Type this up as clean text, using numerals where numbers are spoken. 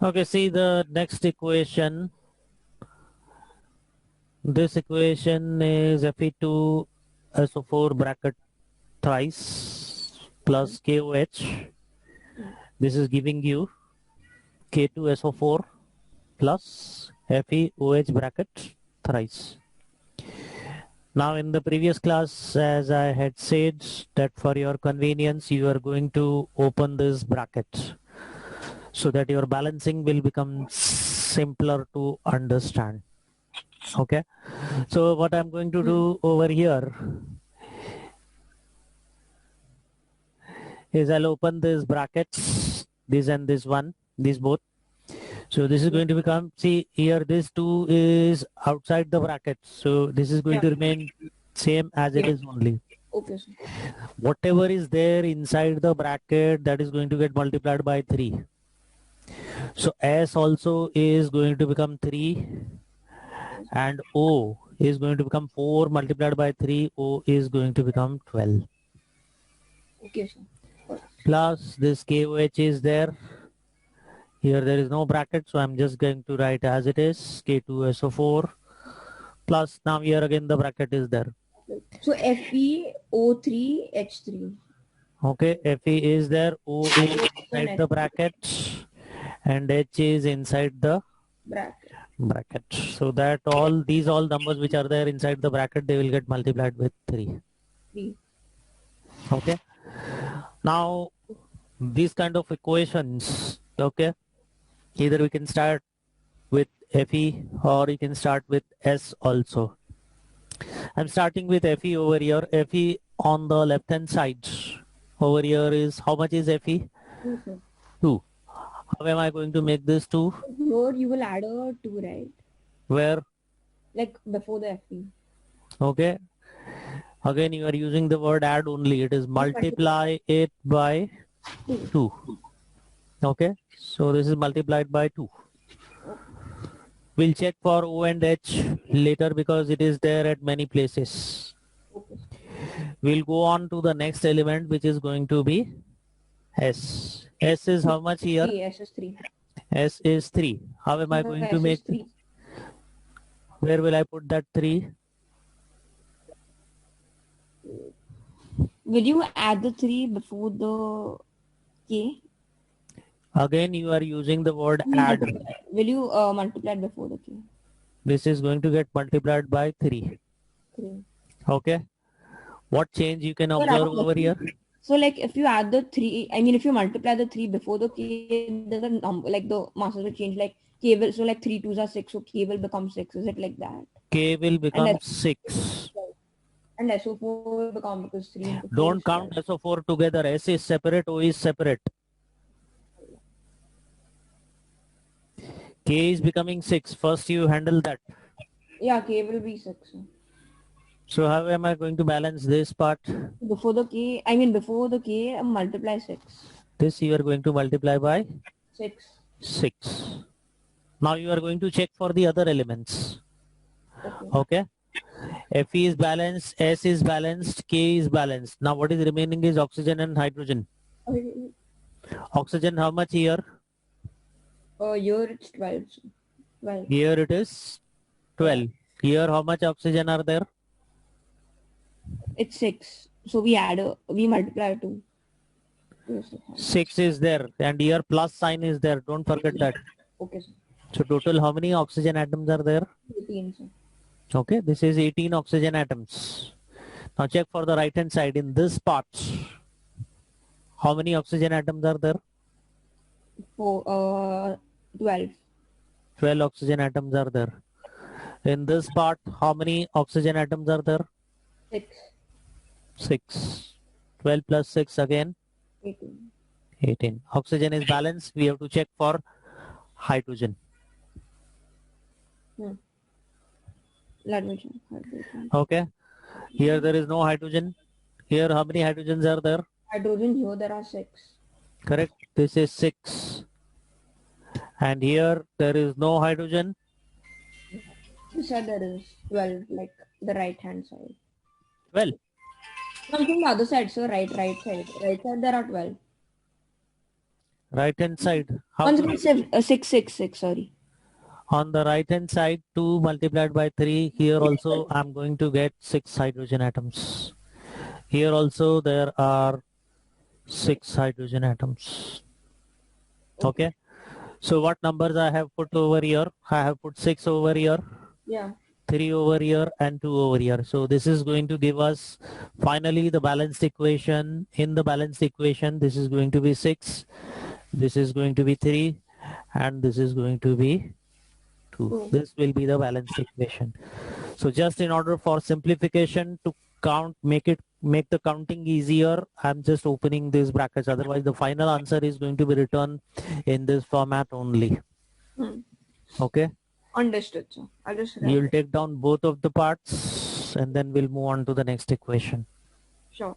Okay, see the next equation. This equation is Fe2SO4 bracket thrice plus KOH. This is giving you K2SO4 plus FeOH bracket thrice. Now in the previous class, as I had said, that for your convenience you are going to open this bracket so that your balancing will become simpler to understand. Okay, so what I'm going to do over here is I'll open this brackets, this and this one, these both. So this is going to become, see here, this 2 is outside the bracket, so this is going to remain same as it is only. Okay, sir. Whatever is there inside the bracket, that is going to get multiplied by 3. So S also is going to become 3 and O is going to become 4 multiplied by 3. O is going to become 12. Okay, sir. Plus this KOH is there. Here there is no bracket, so I'm just going to write as it is K2SO4 plus, now here again the bracket is there. So FeO3H3. Okay, Fe is there, O is inside the bracket and H is inside the bracket. So that all numbers which are there inside the bracket, they will get multiplied with 3. Okay. Now these kind of equations, okay, either we can start with Fe or you can start with S also. I'm starting with Fe over here. Fe on the left hand side over here is, how much is Fe? 2. How am I going to make this 2? Here you will add a 2, right? Where? Like before the Fe. Okay. Again, you are using the word add only. It is multiply it by 2. Okay. So this is multiplied by 2. We'll check for O and H later because it is there at many places. We'll go on to the next element, which is going to be S. S is how much here? 3, S is 3. S is 3. How am I going to make? 3. Where will I put that 3? Will you add the 3 before the K? Again, you are using the word add. Will you multiply it before the K? This is going to get multiplied by 3. 3. Okay. What change you can observe over here? So like if you add the 3, I mean if you multiply the 3 before the K, then the number, like the masses will change, like K will, so like 3 2s are 6, so K will become 6. Is it like that? K will become 6. And SO4 will become, because 3 into 4 Don't count SO4 together. S is separate, O is separate. K is becoming 6. First you handle that. Yeah, K will be 6. So how am I going to balance this part? Before the K, I mean before the K, multiply 6. This you are going to multiply by 6. 6. Now you are going to check for the other elements. Okay. Fe is balanced, S is balanced, K is balanced. Now what is remaining is oxygen and hydrogen. Oxygen how much here? Here it's 12. 12. Here it is 12. Here how much oxygen are there? It's 6. So we multiply 2. 6 is there and here plus sign is there. Don't forget that. Okay, sir. So total how many oxygen atoms are there? 18, sir. Okay, this is 18 oxygen atoms. Now check for the right hand side. In this part, how many oxygen atoms are there? 12. 12 oxygen atoms are there. In this part, how many oxygen atoms are there? 6. 6. 12 plus 6 again? 18. 18. Oxygen is balanced. We have to check for hydrogen. Let me check. Hydrogen. Okay. Here there is no hydrogen. Here how many hydrogens are there? Hydrogen, here there are 6. Correct. This is 6. And here there is no hydrogen. You said there is 12, like the right hand side. 12. Something the other side, sir. Right side. Right side there are 12. Right hand side. How On to the 666, sorry. on the right hand side 2 multiplied by 3. Here also I'm going to get 6 hydrogen atoms. Here also there are 6 hydrogen atoms. Okay. So what numbers I have put over here? I have put 6 over here, Yeah. 3 over here and 2 over here. So this is going to give us finally the balanced equation. In the balanced equation, this is going to be 6, this is going to be 3, and this is going to be 2. This will be the balanced equation. So just in order for simplification to count, make the counting easier, I'm just opening these brackets. Otherwise the final answer is going to be written in this format only. Okay. Understood, sir. I'll just write You'll it. take down both of the parts and then we'll move on to the next equation. Sure.